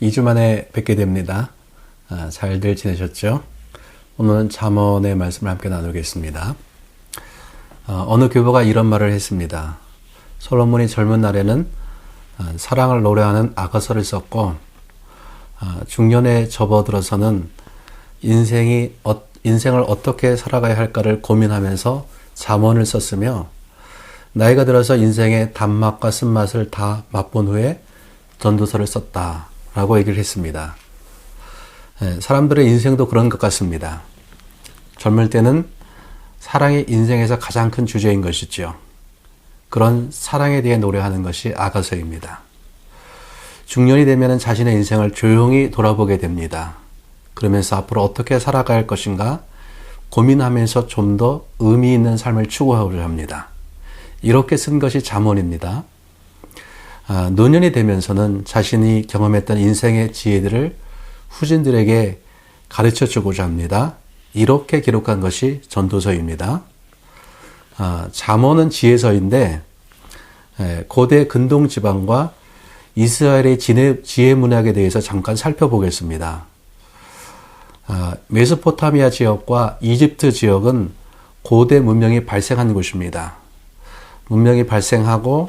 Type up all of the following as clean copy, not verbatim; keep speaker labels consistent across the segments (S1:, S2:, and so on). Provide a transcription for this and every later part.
S1: 2주 만에 뵙게 됩니다. 잘들 지내셨죠? 오늘은 잠언의 말씀을 함께 나누겠습니다. 어느 교보가 이런 말을 했습니다. 솔로몬이 젊은 날에는 사랑을 노래하는 아가서를 썼고, 중년에 접어들어서는 인생을 어떻게 살아가야 할까를 고민하면서 잠언을 썼으며, 나이가 들어서 인생의 단맛과 쓴맛을 다 맛본 후에 전도서를 썼다라고 얘기를 했습니다. 사람들의 인생도 그런 것 같습니다. 젊을 때는 사랑이 인생에서 가장 큰 주제인 것이죠. 그런 사랑에 대해 노래하는 것이 아가서입니다. 중년이 되면 자신의 인생을 조용히 돌아보게 됩니다. 그러면서 앞으로 어떻게 살아갈 것인가 고민하면서 좀 더 의미 있는 삶을 추구하고자 합니다. 이렇게 쓴 것이 잠언입니다. 노년이 되면서는 자신이 경험했던 인생의 지혜들을 후진들에게 가르쳐 주고자 합니다. 이렇게 기록한 것이 전도서입니다. 잠언은 지혜서인데 고대 근동 지방과 이스라엘의 지혜 문학에 대해서 잠깐 살펴보겠습니다. 메소포타미아 지역과 이집트 지역은 고대 문명이 발생한 곳입니다. 문명이 발생하고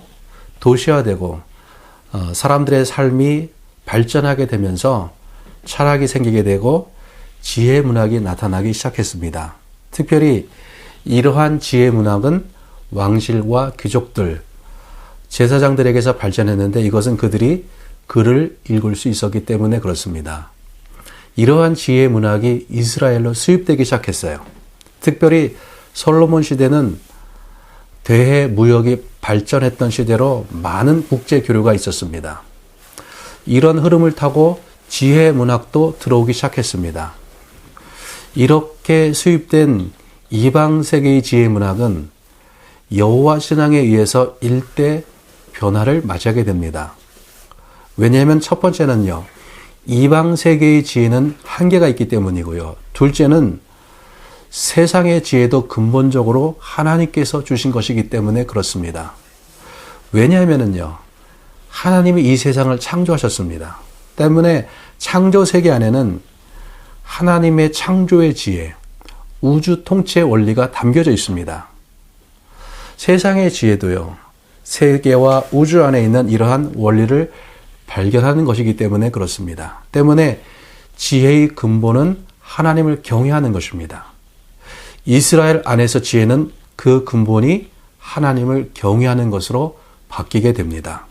S1: 도시화되고 사람들의 삶이 발전하게 되면서 철학이 생기게 되고 지혜 문학이 나타나기 시작했습니다. 특별히 이러한 지혜 문학은 왕실과 귀족들, 제사장들에게서 발전했는데 이것은 그들이 글을 읽을 수 있었기 때문에 그렇습니다. 이러한 지혜 문학이 이스라엘로 수입되기 시작했어요. 특별히 솔로몬 시대는 대해 무역이 발전했던 시대로 많은 국제 교류가 있었습니다. 이런 흐름을 타고 지혜 문학도 들어오기 시작했습니다. 이렇게 수입된 이방 세계의 지혜 문학은 여호와 신앙에 의해서 일대 변화를 맞이하게 됩니다. 왜냐하면 첫 번째는요, 이방 세계의 지혜는 한계가 있기 때문이고요. 둘째는 세상의 지혜도 근본적으로 하나님께서 주신 것이기 때문에 그렇습니다. 왜냐하면요, 하나님이 이 세상을 창조하셨습니다. 때문에 창조 세계 안에는 하나님의 창조의 지혜, 우주 통치의 원리가 담겨져 있습니다. 세상의 지혜도요, 세계와 우주 안에 있는 이러한 원리를 발견하는 것이기 때문에 그렇습니다. 때문에 지혜의 근본은 하나님을 경외하는 것입니다. 이스라엘 안에서 지혜는 그 근본이 하나님을 경외하는 것으로 바뀌게 됩니다.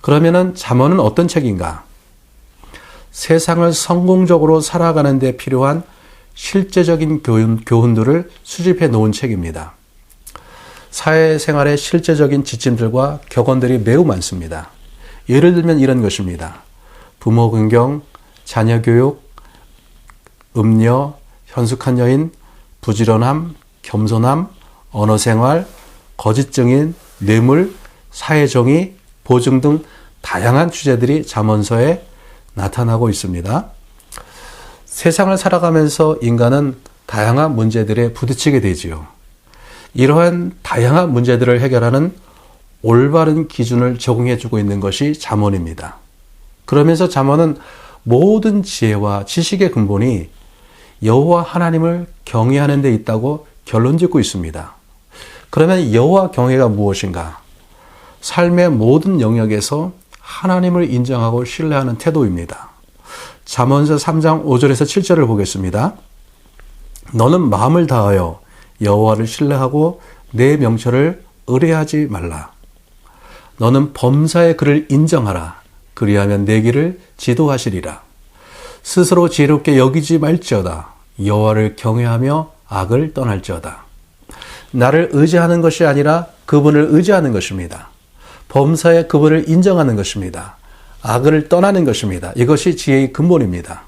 S1: 그러면은 잠언은 어떤 책인가? 세상을 성공적으로 살아가는 데 필요한 실제적인 교훈들을 수집해 놓은 책입니다. 사회생활의 실제적인 지침들과 격언들이 매우 많습니다. 예를 들면 이런 것입니다. 부모 긍경, 자녀 교육, 음녀, 현숙한 여인, 부지런함, 겸손함, 언어생활, 거짓 증인, 뇌물, 사회정의, 보증 등 다양한 주제들이 잠언서에 나타나고 있습니다. 세상을 살아가면서 인간은 다양한 문제들에 부딪히게 되지요. 이러한 다양한 문제들을 해결하는 올바른 기준을 제공해주고 있는 것이 잠언입니다. 그러면서 잠언은 모든 지혜와 지식의 근본이 여호와 하나님을 경외하는 데 있다고 결론짓고 있습니다. 그러면 여호와 경외가 무엇인가? 삶의 모든 영역에서 하나님을 인정하고 신뢰하는 태도입니다. 잠언서 3장 5절에서 7절을 보겠습니다. 너는 마음을 다하여 여호와를 신뢰하고 내 명철을 의뢰하지 말라. 너는 범사의 그를 인정하라. 그리하면 내 길을 지도하시리라. 스스로 지혜롭게 여기지 말지어다. 여호와를 경외하며 악을 떠날지어다. 나를 의지하는 것이 아니라 그분을 의지하는 것입니다. 범사의 그분을 인정하는 것입니다. 악을 떠나는 것입니다. 이것이 지혜의 근본입니다.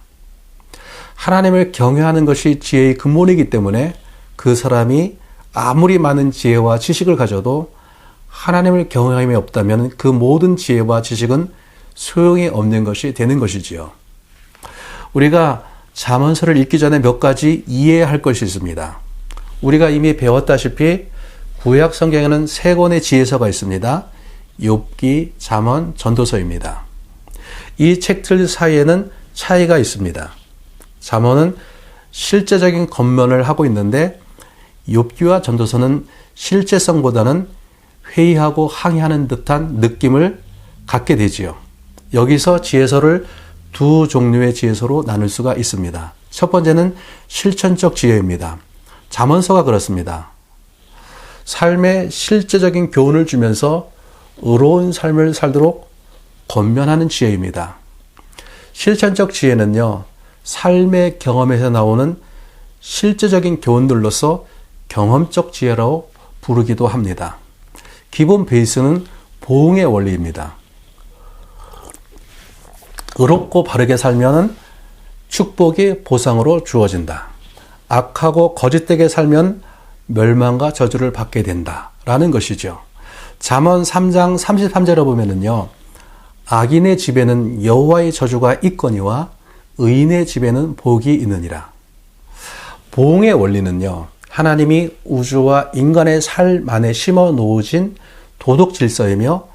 S1: 하나님을 경외하는 것이 지혜의 근본이기 때문에 그 사람이 아무리 많은 지혜와 지식을 가져도 하나님을 경외함이 없다면 그 모든 지혜와 지식은 소용이 없는 것이 되는 것이지요. 우리가 잠언서를 읽기 전에 몇 가지 이해해야 할 것이 있습니다. 우리가 이미 배웠다시피 구약 성경에는 세 권의 지혜서가 있습니다. 욥기, 잠언, 전도서입니다. 이 책들 사이에는 차이가 있습니다. 잠언은 실제적인 겉면을 하고 있는데 욥기와 전도서는 실제성보다는 회의하고 항의하는 듯한 느낌을 갖게 되지요. 여기서 지혜서를 두 종류의 지혜서로 나눌 수가 있습니다. 첫 번째는 실천적 지혜입니다. 잠언서가 그렇습니다. 삶에 실제적인 교훈을 주면서 의로운 삶을 살도록 권면하는 지혜입니다. 실천적 지혜는요, 삶의 경험에서 나오는 실제적인 교훈들로서 경험적 지혜라고 부르기도 합니다. 기본 베이스는 보응의 원리입니다. 의롭고 바르게 살면 축복이 보상으로 주어진다. 악하고 거짓되게 살면 멸망과 저주를 받게 된다라는 것이죠. 잠언 3장 33절에 보면은요, 악인의 집에는 여호와의 저주가 있거니와 의인의 집에는 복이 있느니라. 보응의 원리는요, 하나님이 우주와 인간의 삶 안에 심어 놓으신 도덕 질서이며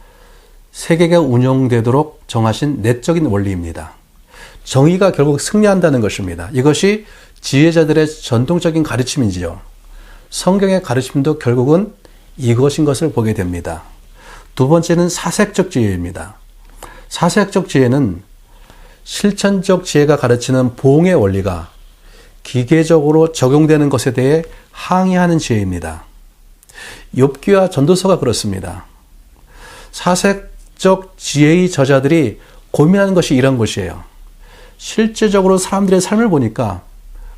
S1: 세계가 운영되도록 정하신 내적인 원리입니다. 정의가 결국 승리한다는 것입니다. 이것이 지혜자들의 전통적인 가르침이지요. 성경의 가르침도 결국은 이것인 것을 보게 됩니다. 두 번째는 사색적 지혜입니다. 사색적 지혜는 실천적 지혜가 가르치는 보응의 원리가 기계적으로 적용되는 것에 대해 항의하는 지혜입니다. 욥기와 전도서가 그렇습니다. 사색적 지혜의 저자들이 고민하는 것이 이런 것이에요. 실제적으로 사람들의 삶을 보니까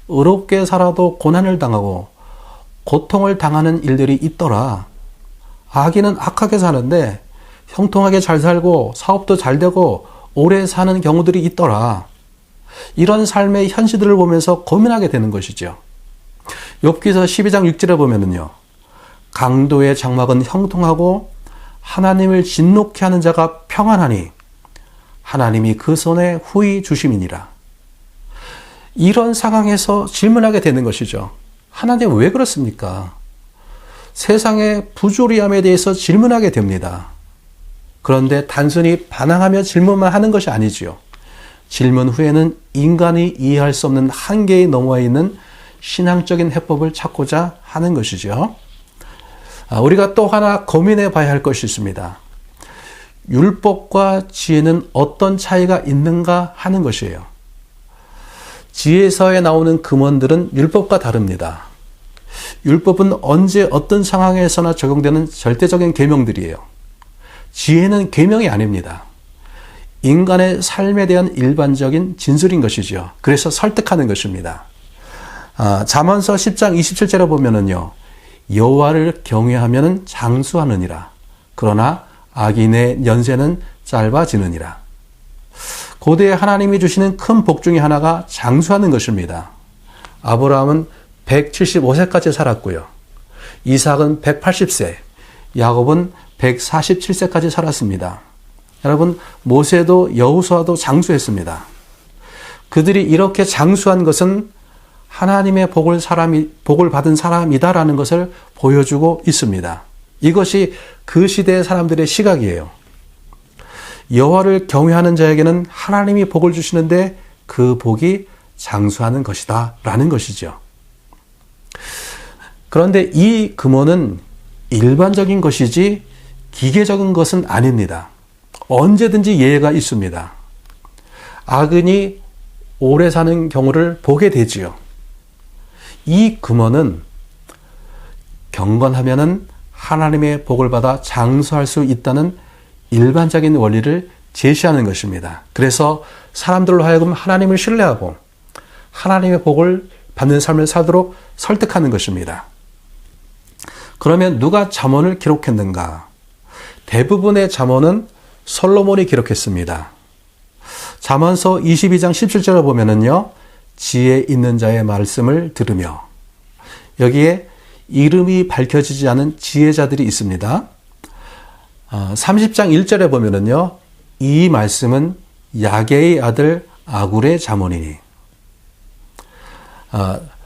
S1: 의롭게 살아도 고난을 당하고 고통을 당하는 일들이 있더라. 악인은 악하게 사는데 형통하게 잘 살고 사업도 잘 되고 오래 사는 경우들이 있더라. 이런 삶의 현실들을 보면서 고민하게 되는 것이죠. 욥기서 12장 6절에 보면은요, 강도의 장막은 형통하고 하나님을 진노케 하는 자가 평안하니 하나님이 그 손에 후히 주심이니라. 이런 상황에서 질문하게 되는 것이죠. 하나님 왜 그렇습니까? 세상의 부조리함에 대해서 질문하게 됩니다. 그런데 단순히 반항하며 질문만 하는 것이 아니지요. 질문 후에는 인간이 이해할 수 없는 한계에 넘어와 있는 신앙적인 해법을 찾고자 하는 것이죠. 우리가 또 하나 고민해 봐야 할 것이 있습니다. 율법과 지혜는 어떤 차이가 있는가 하는 것이에요. 지혜서에 나오는 금원들은 율법과 다릅니다. 율법은 언제 어떤 상황에서나 적용되는 절대적인 계명들이에요. 지혜는 계명이 아닙니다. 인간의 삶에 대한 일반적인 진술인 것이죠. 그래서 설득하는 것입니다. 잠언서 10장 27절에 보면은요, 여호와를 경외하면 장수하느니라. 그러나 악인의 연세는 짧아지느니라. 고대에 하나님이 주시는 큰 복 중에 하나가 장수하는 것입니다. 아브라함은 175세까지 살았고요. 이삭은 180세, 야곱은 147세까지 살았습니다. 여러분, 모세도 여호수아도 장수했습니다. 그들이 이렇게 장수한 것은 하나님의 복을 받은 사람이다라는 것을 보여주고 있습니다. 이것이 그 시대의 사람들의 시각이에요. 여호와를 경외하는 자에게는 하나님이 복을 주시는데 그 복이 장수하는 것이다 라는 것이죠. 그런데 이 금원은 일반적인 것이지 기계적인 것은 아닙니다. 언제든지 예외가 있습니다. 악인이 오래 사는 경우를 보게 되지요. 이 금원은 경건하면은 하나님의 복을 받아 장수할 수 있다는 일반적인 원리를 제시하는 것입니다. 그래서 사람들로 하여금 하나님을 신뢰하고 하나님의 복을 받는 삶을 살도록 설득하는 것입니다. 그러면 누가 잠언을 기록했는가? 대부분의 잠언은 솔로몬이 기록했습니다. 잠언서 22장 17절을 보면은요, 지혜 있는 자의 말씀을 들으며, 여기에 이름이 밝혀지지 않은 지혜자들이 있습니다. 30장 1절에 보면은요, 이 말씀은 야게의 아들 아굴의 잠언이니.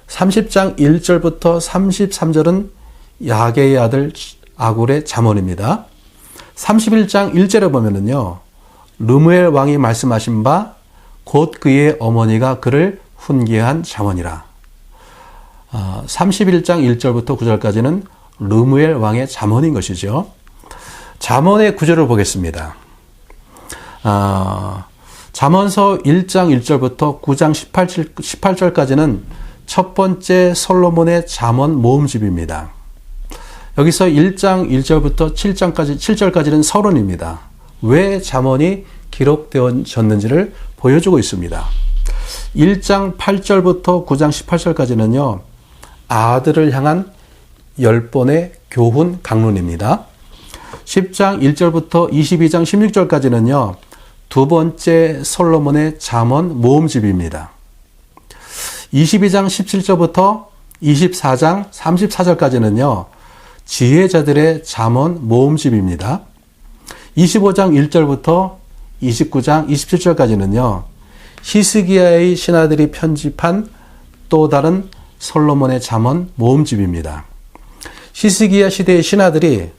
S1: 30장 1절부터 33절은 야게의 아들 아굴의 잠언입니다. 31장 1절에 보면은요, 르무엘 왕이 말씀하신 바 곧 그의 어머니가 그를 훈계한 잠언이라. 31장 1절부터 9절까지는 르무엘 왕의 잠언인 것이죠. 잠언의 구절을 보겠습니다. 잠언서 1장 1절부터 9장 18절까지는 첫 번째 솔로몬의 잠언 모음집입니다. 여기서 1장 1절부터 7절까지는 서론입니다. 왜 잠언이 기록되어졌는지를 보여주고 있습니다. 1장 8절부터 9장 18절까지는요, 아들을 향한 10번의 교훈 강론입니다. 10장 1절부터 22장 16절까지는요, 두 번째 솔로몬의 잠언 모음집입니다. 22장 17절부터 24장 34절까지는요, 지혜자들의 잠언 모음집입니다. 25장 1절부터 29장 27절까지는요, 히스기야의 신하들이 편집한 또 다른 솔로몬의 잠언 모음집입니다. 히스기야 시대의 신하들이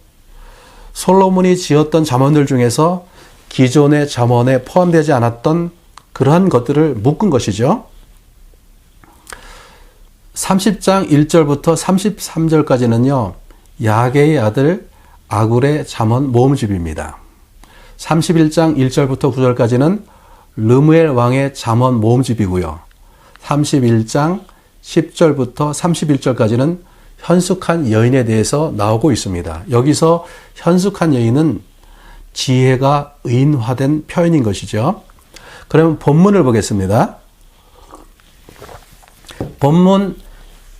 S1: 솔로몬이 지었던 잠언들 중에서 기존의 잠언에 포함되지 않았던 그러한 것들을 묶은 것이죠. 30장 1절부터 33절까지는요, 야게의 아들 아굴의 잠언 모음집입니다. 31장 1절부터 9절까지는 르무엘 왕의 잠언 모음집이고요. 31장 10절부터 31절까지는 현숙한 여인에 대해서 나오고 있습니다. 여기서 현숙한 여인은 지혜가 의인화된 표현인 것이죠. 그러면 본문을 보겠습니다. 본문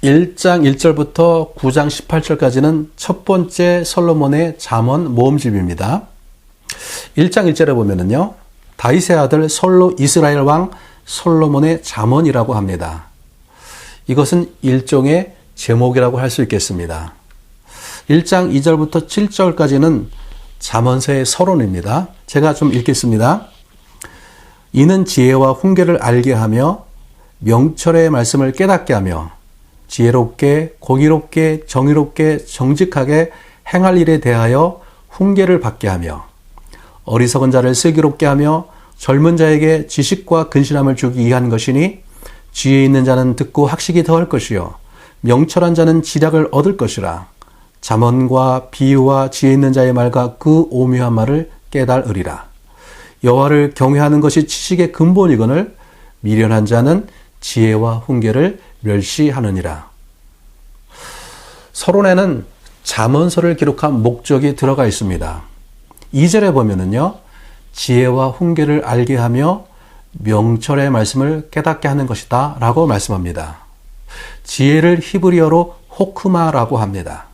S1: 1장 1절부터 9장 18절까지는 첫 번째 솔로몬의 잠언 모음집입니다. 1장 1절에 보면은요, 다윗의 아들 이스라엘 왕 솔로몬의 잠언이라고 합니다. 이것은 일종의 제목이라고 할 수 있겠습니다. 1장 2절부터 7절까지는 잠언서의 서론입니다. 제가 좀 읽겠습니다. 이는 지혜와 훈계를 알게 하며 명철의 말씀을 깨닫게 하며 지혜롭게 공의롭게 정의롭게 정직하게 행할 일에 대하여 훈계를 받게 하며 어리석은 자를 슬기롭게 하며 젊은 자에게 지식과 근신함을 주기 위한 것이니 지혜 있는 자는 듣고 학식이 더할 것이요 명철한 자는 지략을 얻을 것이라. 잠언과 비유와 지혜 있는 자의 말과 그 오묘한 말을 깨달으리라. 여호와를 경외하는 것이 지식의 근본이거늘 미련한 자는 지혜와 훈계를 멸시하느니라. 서론에는 잠언서를 기록한 목적이 들어가 있습니다. 2절에 보면은요, 지혜와 훈계를 알게 하며 명철의 말씀을 깨닫게 하는 것이다 라고 말씀합니다. 지혜를 히브리어로 호크마라고 합니다.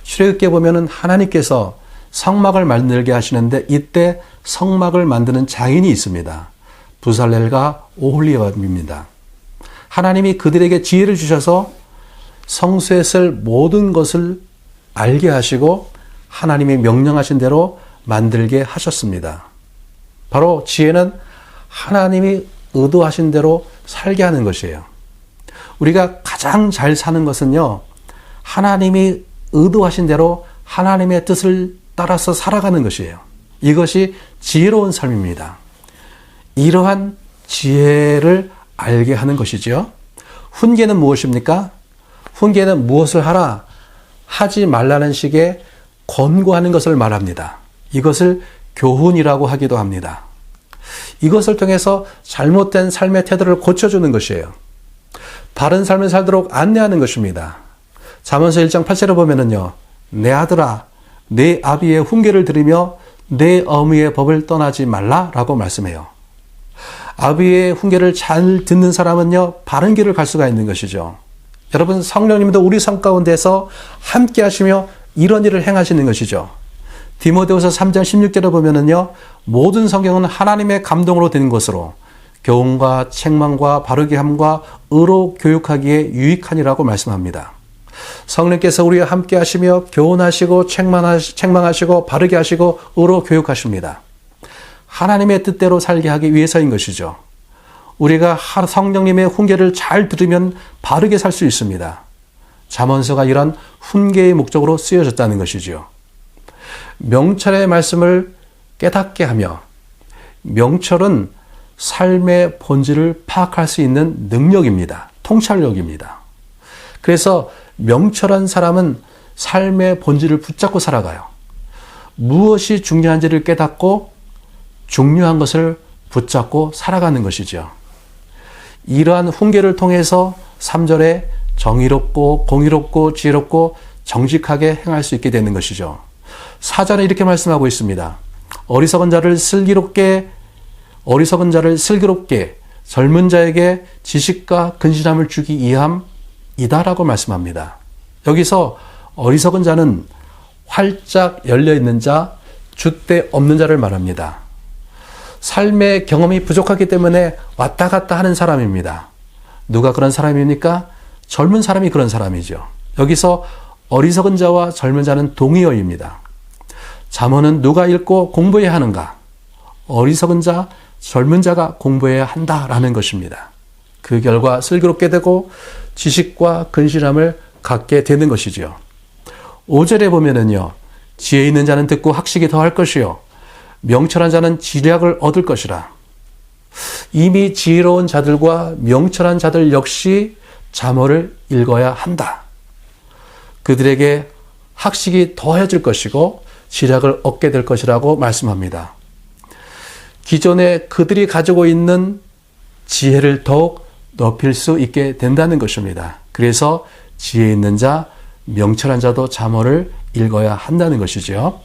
S1: 출애굽기에 보면은 하나님께서 성막을 만들게 하시는데 이때 성막을 만드는 장인이 있습니다. 부살렐과 오홀리압입니다. 하나님이 그들에게 지혜를 주셔서 성소에 쓸 모든 것을 알게 하시고 하나님이 명령하신 대로 만들게 하셨습니다. 바로 지혜는 하나님이 의도하신 대로 살게 하는 것이에요. 우리가 가장 잘 사는 것은요, 하나님이 의도하신 대로 하나님의 뜻을 따라서 살아가는 것이에요. 이것이 지혜로운 삶입니다. 이러한 지혜를 알게 하는 것이죠. 훈계는 무엇입니까? 훈계는 무엇을 하라, 하지 말라는 식의 권고하는 것을 말합니다. 이것을 교훈이라고 하기도 합니다. 이것을 통해서 잘못된 삶의 태도를 고쳐주는 것이에요. 바른 삶을 살도록 안내하는 것입니다. 잠언서 1장 8절에 보면은요, 내 아들아, 내 아비의 훈계를 들으며 내 어미의 법을 떠나지 말라라고 말씀해요. 아비의 훈계를 잘 듣는 사람은요, 바른 길을 갈 수가 있는 것이죠. 여러분, 성령님도 우리 삶 가운데서 함께 하시며 이런 일을 행하시는 것이죠. 디모데후서 3장 16절에 보면은요, 모든 성경은 하나님의 감동으로 된 것으로 교훈과 책망과 바르게 함과 의로 교육하기에 유익하니라고 말씀합니다. 성령께서 우리와 함께 하시며 교훈하시고 책망하시고 바르게 하시고 의로 교육하십니다. 하나님의 뜻대로 살게 하기 위해서인 것이죠. 우리가 성령님의 훈계를 잘 들으면 바르게 살 수 있습니다. 잠언서가 이런 훈계의 목적으로 쓰여졌다는 것이죠. 명철의 말씀을 깨닫게 하며 명철은 삶의 본질을 파악할 수 있는 능력입니다. 통찰력입니다. 그래서 명철한 사람은 삶의 본질을 붙잡고 살아가요. 무엇이 중요한지를 깨닫고 중요한 것을 붙잡고 살아가는 것이죠. 이러한 훈계를 통해서 3절에 정의롭고 공의롭고 지혜롭고 정직하게 행할 수 있게 되는 것이죠. 4절에 이렇게 말씀하고 있습니다. 어리석은 자를 슬기롭게 젊은 자에게 지식과 근신함을 주기 위함이다라고 말씀합니다. 여기서 어리석은 자는 활짝 열려있는 자, 줏대 없는 자를 말합니다. 삶의 경험이 부족하기 때문에 왔다 갔다 하는 사람입니다. 누가 그런 사람입니까? 젊은 사람이 그런 사람이죠. 여기서 어리석은 자와 젊은 자는 동의어입니다. 잠언은 누가 읽고 공부해야 하는가? 어리석은 자, 젊은 자가 공부해야 한다라는 것입니다. 그 결과 슬기롭게 되고 지식과 근실함을 갖게 되는 것이지요. 5절에 보면은요, 지혜 있는 자는 듣고 학식이 더할 것이요 명철한 자는 지략을 얻을 것이라. 이미 지혜로운 자들과 명철한 자들 역시 잠언을 읽어야 한다. 그들에게 학식이 더해질 것이고 지략을 얻게 될 것이라고 말씀합니다. 기존에 그들이 가지고 있는 지혜를 더욱 높일 수 있게 된다는 것입니다. 그래서 지혜 있는 자, 명철한 자도 잠언을 읽어야 한다는 것이죠.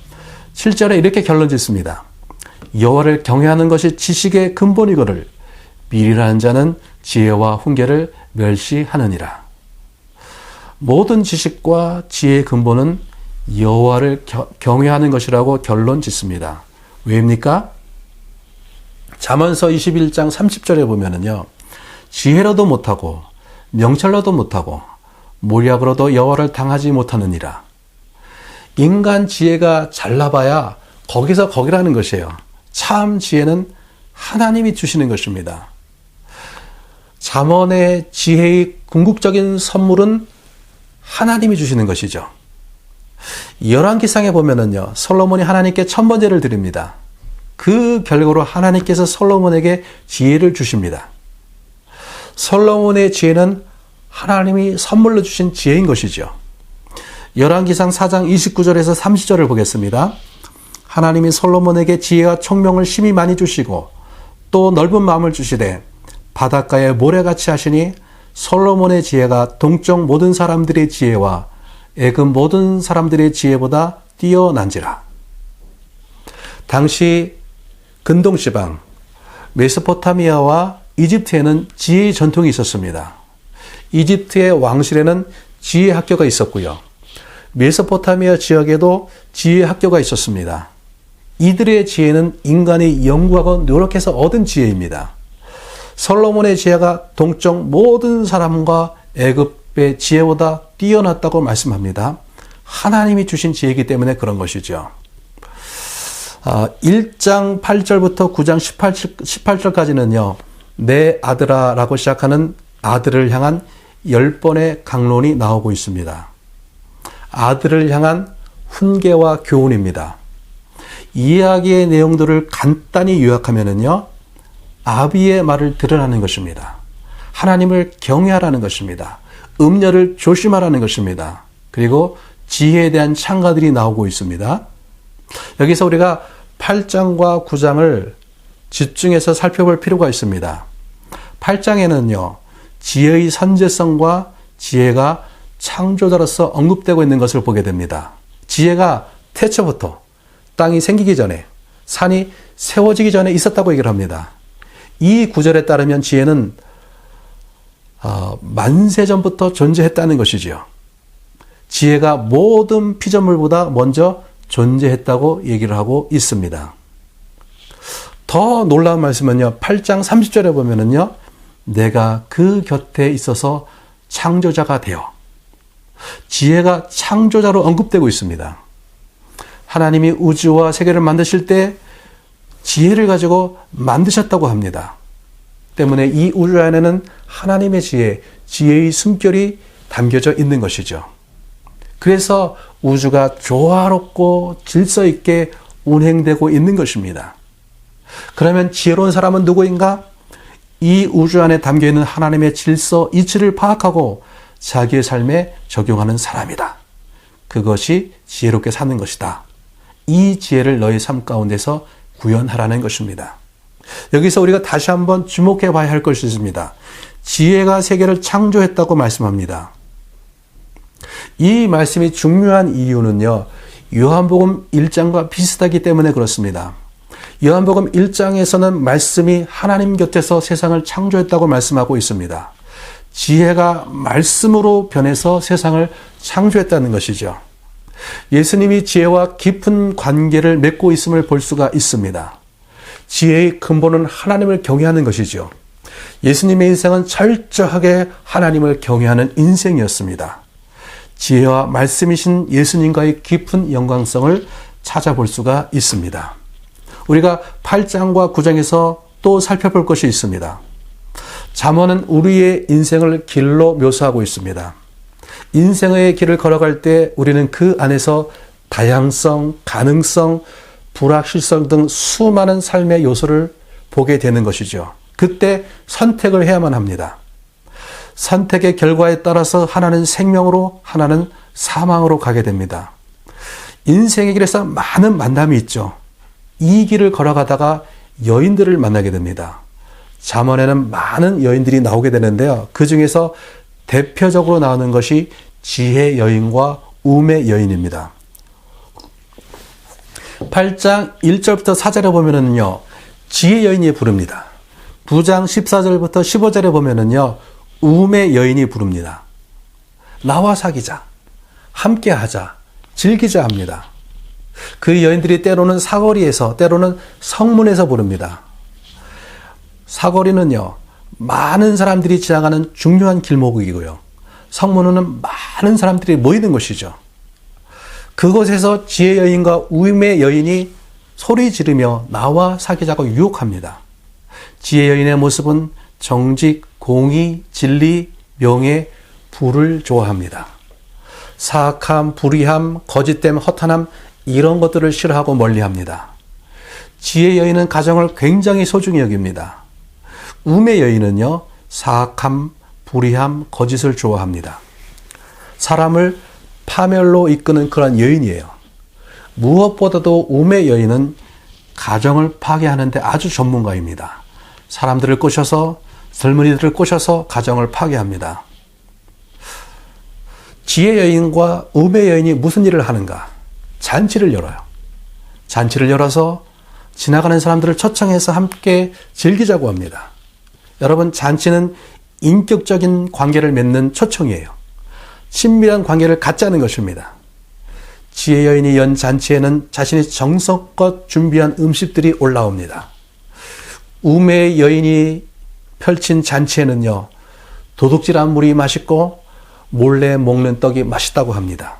S1: 7절에 이렇게 결론 짓습니다. 여호와를 경외하는 것이 지식의 근본이거늘 미리라는 자는 지혜와 훈계를 멸시하느니라. 모든 지식과 지혜의 근본은 여호와를 경외하는 것이라고 결론 짓습니다. 왜입니까? 잠언서 21장 30절에 보면은요, 지혜로도 못하고 명철로도 못하고 모략으로도 여호와를 당하지 못하느니라. 인간 지혜가 잘나봐야 거기서 거기라는 것이에요. 참 지혜는 하나님이 주시는 것입니다. 잠언의 지혜의 궁극적인 선물은 하나님이 주시는 것이죠. 열왕기상에 보면은요, 솔로몬이 하나님께 1000번제를 드립니다. 그 결과로 하나님께서 솔로몬에게 지혜를 주십니다. 솔로몬의 지혜는 하나님이 선물로 주신 지혜인 것이죠. 열왕기상 4장 29절에서 30절을 보겠습니다. 하나님이 솔로몬에게 지혜와 총명을 심히 많이 주시고 또 넓은 마음을 주시되 바닷가에 모래같이 하시니 솔로몬의 지혜가 동쪽 모든 사람들의 지혜와 애굽 모든 사람들의 지혜보다 뛰어난지라. 당시 근동지방 메소포타미아와 이집트에는 지혜의 전통이 있었습니다. 이집트의 왕실에는 지혜 학교가 있었고요. 메소포타미아 지역에도 지혜 학교가 있었습니다. 이들의 지혜는 인간이 연구하고 노력해서 얻은 지혜입니다. 솔로몬의 지혜가 동쪽 모든 사람과 애굽의 지혜보다 뛰어났다고 말씀합니다. 하나님이 주신 지혜이기 때문에 그런 것이죠. 1장 8절부터 9장 18절까지는요. 내 아들아 라고 시작하는 아들을 향한 10번의 강론이 나오고 있습니다. 아들을 향한 훈계와 교훈입니다. 이야기의 내용들을 간단히 요약하면은요, 아비의 말을 들으라는 것입니다. 하나님을 경외하라는 것입니다. 음녀를 조심하라는 것입니다. 그리고 지혜에 대한 찬가들이 나오고 있습니다. 여기서 우리가 8장과 9장을 집중해서 살펴볼 필요가 있습니다. 8장에는요, 지혜의 선제성과 지혜가 창조자로서 언급되고 있는 것을 보게 됩니다. 지혜가 태초부터 땅이 생기기 전에, 산이 세워지기 전에 있었다고 얘기를 합니다. 이 구절에 따르면 지혜는 만세전부터 존재했다는 것이지요. 지혜가 모든 피조물보다 먼저 존재했다고 얘기를 하고 있습니다. 더 놀라운 말씀은요, 8장 30절에 보면은요, 내가 그 곁에 있어서 창조자가 되어. 지혜가 창조자로 언급되고 있습니다. 하나님이 우주와 세계를 만드실 때 지혜를 가지고 만드셨다고 합니다. 때문에 이 우주 안에는 하나님의 지혜, 지혜의 숨결이 담겨져 있는 것이죠. 그래서 우주가 조화롭고 질서 있게 운행되고 있는 것입니다. 그러면 지혜로운 사람은 누구인가? 이 우주 안에 담겨있는 하나님의 질서, 이치를 파악하고 자기의 삶에 적용하는 사람이다. 그것이 지혜롭게 사는 것이다. 이 지혜를 너의 삶 가운데서 구현하라는 것입니다. 여기서 우리가 다시 한번 주목해 봐야 할 것이 있습니다. 지혜가 세계를 창조했다고 말씀합니다. 이 말씀이 중요한 이유는요, 요한복음 1장과 비슷하기 때문에 그렇습니다. 요한복음 1장에서는 말씀이 하나님 곁에서 세상을 창조했다고 말씀하고 있습니다. 지혜가 말씀으로 변해서 세상을 창조했다는 것이죠. 예수님이 지혜와 깊은 관계를 맺고 있음을 볼 수가 있습니다. 지혜의 근본은 하나님을 경외하는 것이죠. 예수님의 인생은 철저하게 하나님을 경외하는 인생이었습니다. 지혜와 말씀이신 예수님과의 깊은 연관성을 찾아볼 수가 있습니다. 우리가 8장과 9장에서 또 살펴볼 것이 있습니다. 잠언은 우리의 인생을 길로 묘사하고 있습니다. 인생의 길을 걸어갈 때 우리는 그 안에서 다양성, 가능성, 불확실성 등 수많은 삶의 요소를 보게 되는 것이죠. 그때 선택을 해야만 합니다. 선택의 결과에 따라서 하나는 생명으로, 하나는 사망으로 가게 됩니다. 인생의 길에서 많은 만남이 있죠. 이 길을 걸어가다가 여인들을 만나게 됩니다. 잠언에는 많은 여인들이 나오게 되는데요. 그 중에서 대표적으로 나오는 것이 지혜 여인과 우매 여인입니다. 8장 1절부터 4절에 보면은요, 지혜 여인이 부릅니다. 9장 14절부터 15절에 보면은요, 우매 여인이 부릅니다. 나와 사귀자, 함께 하자, 즐기자 합니다. 그 여인들이 때로는 사거리에서, 때로는 성문에서 부릅니다. 사거리는요, 많은 사람들이 지나가는 중요한 길목이고요. 성문은 많은 사람들이 모이는 곳이죠. 그곳에서 지혜 여인과 우매 여인이 소리 지르며 나와 사귀자고 유혹합니다. 지혜 여인의 모습은 정직, 공의, 진리, 명예, 부를 좋아합니다. 사악함, 불의함, 거짓됨, 허탄함 이런 것들을 싫어하고 멀리합니다. 지혜 여인은 가정을 굉장히 소중히 여깁니다. 우매 여인은요, 사악함, 불의함, 거짓을 좋아합니다. 사람을 파멸로 이끄는 그런 여인이에요. 무엇보다도 우매 여인은 가정을 파괴하는데 아주 전문가입니다. 사람들을 꼬셔서, 젊은이들을 꼬셔서 가정을 파괴합니다. 지혜 여인과 우매 여인이 무슨 일을 하는가? 잔치를 열어요. 잔치를 열어서 지나가는 사람들을 초청해서 함께 즐기자고 합니다. 여러분, 잔치는 인격적인 관계를 맺는 초청이에요. 친밀한 관계를 갖자는 것입니다. 지혜 여인이 연 잔치에는 자신이 정성껏 준비한 음식들이 올라옵니다. 우매 여인이 펼친 잔치에는요, 도둑질한 물이 맛있고 몰래 먹는 떡이 맛있다고 합니다.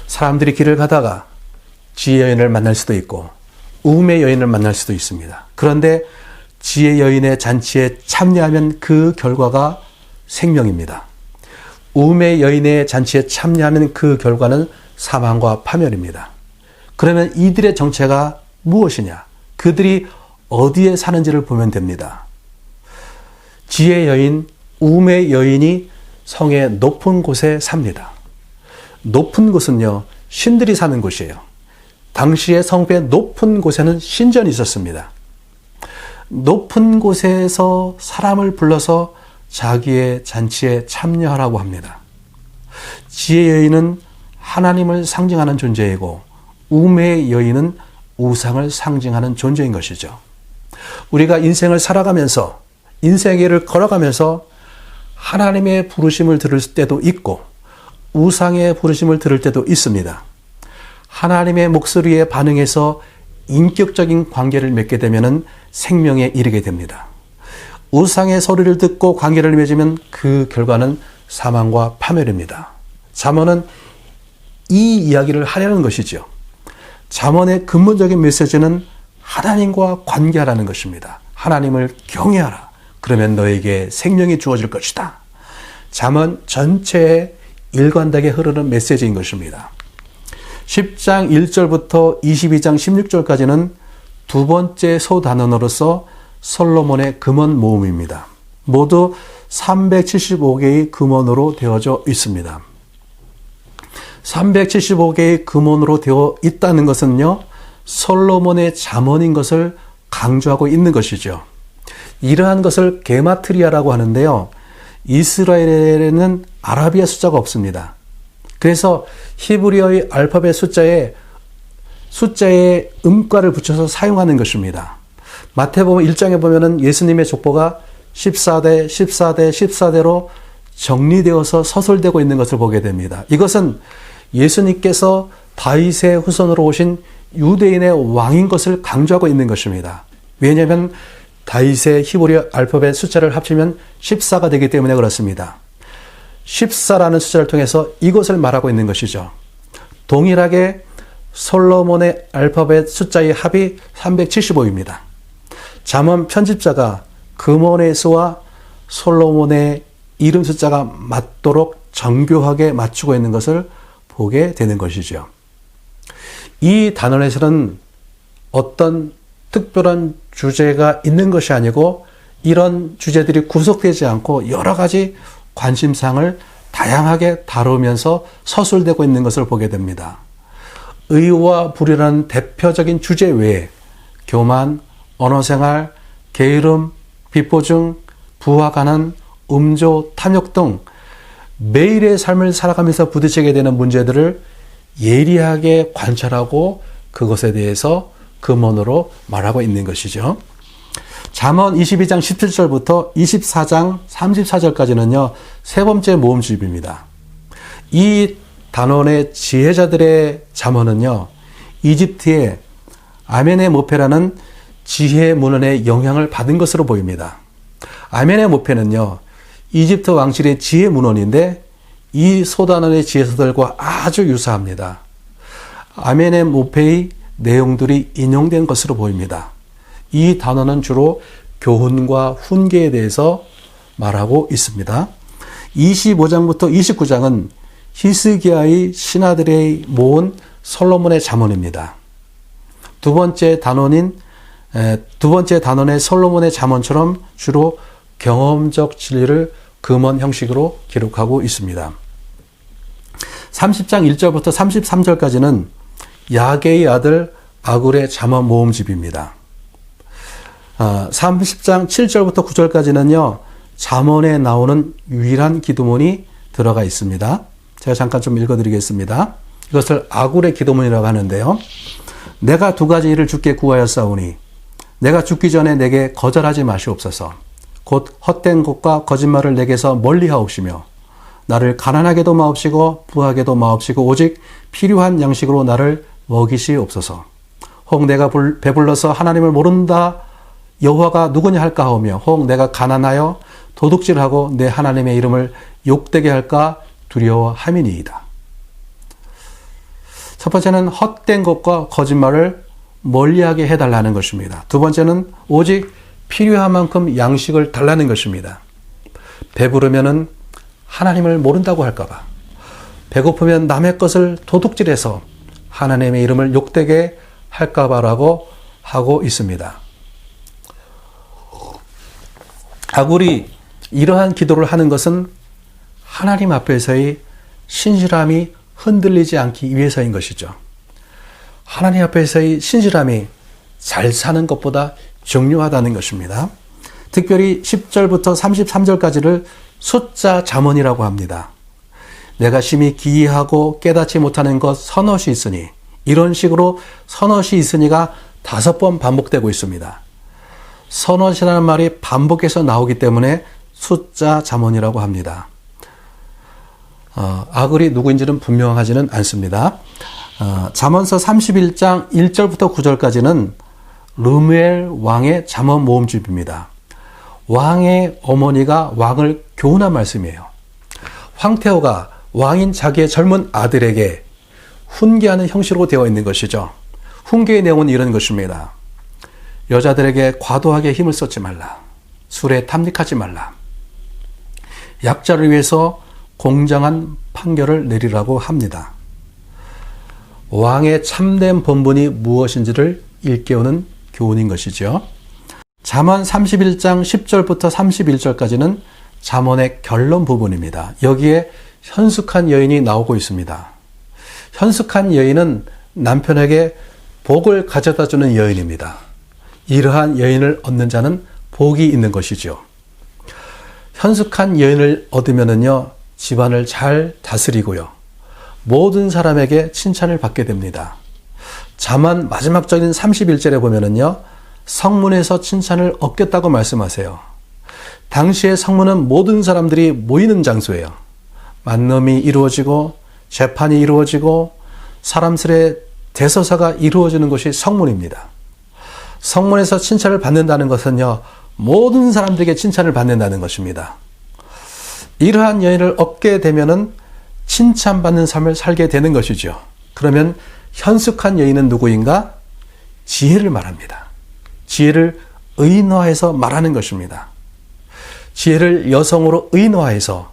S1: 사람들이 길을 가다가 지혜 여인을 만날 수도 있고 우매 여인을 만날 수도 있습니다. 그런데 지혜 여인의 잔치에 참여하면 그 결과가 생명입니다. 우매 여인의 잔치에 참여하는 그 결과는 사망과 파멸입니다. 그러면 이들의 정체가 무엇이냐? 그들이 어디에 사는지를 보면 됩니다. 지혜 여인, 우매 여인이 성의 높은 곳에 삽니다. 높은 곳은요, 신들이 사는 곳이에요. 당시의 성벽의 높은 곳에는 신전이 있었습니다. 높은 곳에서 사람을 불러서 자기의 잔치에 참여하라고 합니다. 지혜 여인은 하나님을 상징하는 존재이고 우매 여인은 우상을 상징하는 존재인 것이죠. 우리가 인생을 살아가면서, 인생의 길을 걸어가면서 하나님의 부르심을 들을 때도 있고 우상의 부르심을 들을 때도 있습니다. 하나님의 목소리에 반응해서 인격적인 관계를 맺게 되면 생명에 이르게 됩니다. 우상의 소리를 듣고 관계를 맺으면 그 결과는 사망과 파멸입니다. 잠언은 이 이야기를 하려는 것이죠. 잠언의 근본적인 메시지는 하나님과 관계하라는 것입니다. 하나님을 경외하라. 그러면 너에게 생명이 주어질 것이다. 잠언 전체에 일관되게 흐르는 메시지인 것입니다. 10장 1절부터 22장 16절까지는 두 번째 소단원으로서 솔로몬의 금원 모음입니다. 모두 375개의 금원으로 되어져 있습니다. 375개의 금원으로 되어 있다는 것은요, 솔로몬의 잠언인 것을 강조하고 있는 것이죠. 이러한 것을 게마트리아라고 하는데요, 이스라엘에는 아라비아 숫자가 없습니다. 그래서 히브리어의 알파벳 숫자에 음가를 붙여서 사용하는 것입니다. 마태복음 1장에 보면은 예수님의 족보가 14대, 14대, 14대로 정리되어서 서술되고 있는 것을 보게 됩니다. 이것은 예수님께서 다윗의 후손으로 오신 유대인의 왕인 것을 강조하고 있는 것입니다. 왜냐하면 다윗의 히브리어 알파벳 숫자를 합치면 14가 되기 때문에 그렇습니다. 14라는 숫자를 통해서 이것을 말하고 있는 것이죠. 동일하게 솔로몬의 알파벳 숫자의 합이 375입니다. 잠언 편집자가 금원의 수와 솔로몬의 이름 숫자가 맞도록 정교하게 맞추고 있는 것을 보게 되는 것이죠. 이 단원에서는 어떤 특별한 주제가 있는 것이 아니고 이런 주제들이 구속되지 않고 여러 가지 관심사항을 다양하게 다루면서 서술되고 있는 것을 보게 됩니다. 의와 불이라는 대표적인 주제 외에 교만, 언어생활, 게으름, 비포증, 부와 가난, 음조, 탐욕 등 매일의 삶을 살아가면서 부딪히게 되는 문제들을 예리하게 관찰하고 그것에 대해서 금원으로 말하고 있는 것이죠. 잠언 22장 17절부터 24장 34절까지는요, 세 번째 모음집입니다. 이 단원의 지혜자들의 잠언은요, 이집트의 아멘에모페라는 지혜 문헌의 영향을 받은 것으로 보입니다. 아멘에모페는요, 이집트 왕실의 지혜 문헌인데 이 소단원의 지혜서들과 아주 유사합니다. 아멘에모페의 내용들이 인용된 것으로 보입니다. 이 단어는 주로 교훈과 훈계에 대해서 말하고 있습니다. 25장부터 29장은 히스기야의 신하들의 모은 솔로몬의 잠언입니다. 두 번째 단원의 솔로몬의 잠언처럼 주로 경험적 진리를 금원 형식으로 기록하고 있습니다. 30장 1절부터 33절까지는 야게의 아들 아굴의 잠언 모음집입니다. 30장 7절부터 9절까지는요, 잠언에 나오는 유일한 기도문이 들어가 있습니다. 제가 잠깐 좀 읽어드리겠습니다. 이것을 아굴의 기도문이라고 하는데요. 내가 두 가지 일을 주께 구하였사오니 내가 죽기 전에 내게 거절하지 마시옵소서. 곧 헛된 것과 거짓말을 내게서 멀리하옵시며 나를 가난하게도 마옵시고 부하게도 마옵시고 오직 필요한 양식으로 나를 먹이시옵소서. 혹 내가 배불러서 하나님을 모른다 여호와가 누구냐 할까 하오며 혹 내가 가난하여 도둑질하고 내 하나님의 이름을 욕되게 할까 두려워함이니이다. 첫 번째는 헛된 것과 거짓말을 멀리하게 해달라는 것입니다. 두 번째는 오직 필요한 만큼 양식을 달라는 것입니다. 배부르면은 하나님을 모른다고 할까봐, 배고프면 남의 것을 도둑질해서 하나님의 이름을 욕되게 할까봐라고 하고 있습니다. 아굴이 이러한 기도를 하는 것은 하나님 앞에서의 신실함이 흔들리지 않기 위해서인 것이죠. 하나님 앞에서의 신실함이 잘 사는 것보다 중요하다는 것입니다. 특별히 10절부터 33절까지를 숫자 잠언이라고 합니다. 내가 심히 기이하고 깨닫지 못하는 것 서넛이 있으니, 이런 식으로 서넛이 있으니가 5번 반복되고 있습니다. 서넛이라는 말이 반복해서 나오기 때문에 숫자 잠언이라고 합니다. 아굴이 누구인지는 분명하지는 않습니다. 잠언서 31장 1절부터 9절까지는 르무엘 왕의 잠언 모음집입니다. 왕의 어머니가 왕을 교훈한 말씀이에요. 황태호가 왕인 자기의 젊은 아들에게 훈계하는 형식으로 되어 있는 것이죠. 훈계의 내용은 이런 것입니다. 여자들에게 과도하게 힘을 쏟지 말라. 술에 탐닉하지 말라. 약자를 위해서 공정한 판결을 내리라고 합니다. 왕의 참된 본분이 무엇인지를 일깨우는 교훈인 것이죠. 잠언 31장 10절부터 31절까지는 잠언의 결론 부분입니다. 여기에 현숙한 여인이 나오고 있습니다. 현숙한 여인은 남편에게 복을 가져다 주는 여인입니다. 이러한 여인을 얻는 자는 복이 있는 것이죠. 현숙한 여인을 얻으면은요, 집안을 잘 다스리고요, 모든 사람에게 칭찬을 받게 됩니다. 잠언 마지막 절인 31절에 보면은요, 성문에서 칭찬을 얻겠다고 말씀하세요. 당시의 성문은 모든 사람들이 모이는 장소예요. 만남이 이루어지고 재판이 이루어지고 사람들의 대서사가 이루어지는 곳이 성문입니다. 성문에서 칭찬을 받는다는 것은요, 모든 사람들에게 칭찬을 받는다는 것입니다. 이러한 여인을 얻게 되면은 칭찬받는 삶을 살게 되는 것이죠. 그러면 현숙한 여인은 누구인가? 지혜를 말합니다. 지혜를 의인화해서 말하는 것입니다. 지혜를 여성으로 의인화해서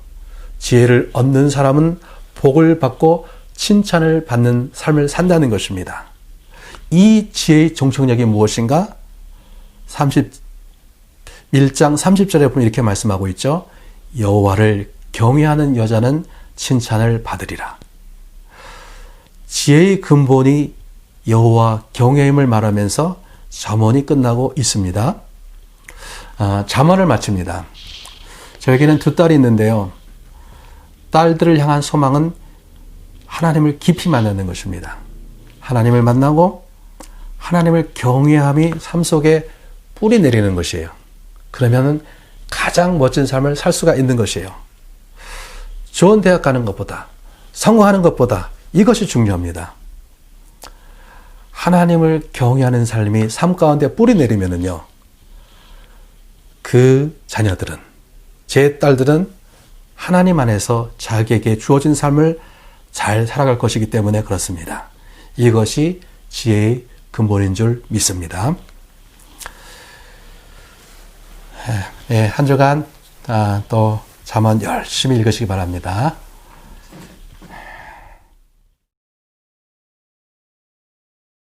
S1: 지혜를 얻는 사람은 복을 받고 칭찬을 받는 삶을 산다는 것입니다. 이 지혜의 종착역이 무엇인가? 31장 30절에 보면 이렇게 말씀하고 있죠. 여호와를 경외하는 여자는 칭찬을 받으리라. 지혜의 근본이 여호와 경외임을 말하면서 잠언이 끝나고 있습니다. 잠언을 마칩니다. 저에게는 두 딸이 있는데요. 딸들을 향한 소망은 하나님을 깊이 만나는 것입니다. 하나님을 만나고 하나님을 경외함이 삶 속에 뿌리 내리는 것이에요. 그러면 가장 멋진 삶을 살 수가 있는 것이에요. 좋은 대학 가는 것보다, 성공하는 것보다 이것이 중요합니다. 하나님을 경외하는 삶이 삶 가운데 뿌리 내리면은요, 그 자녀들은, 제 딸들은 하나님 안에서 자기에게 주어진 삶을 잘 살아갈 것이기 때문에 그렇습니다. 이것이 지혜의 근본인 줄 믿습니다. 한 주간 또 잠언 열심히 읽으시기 바랍니다.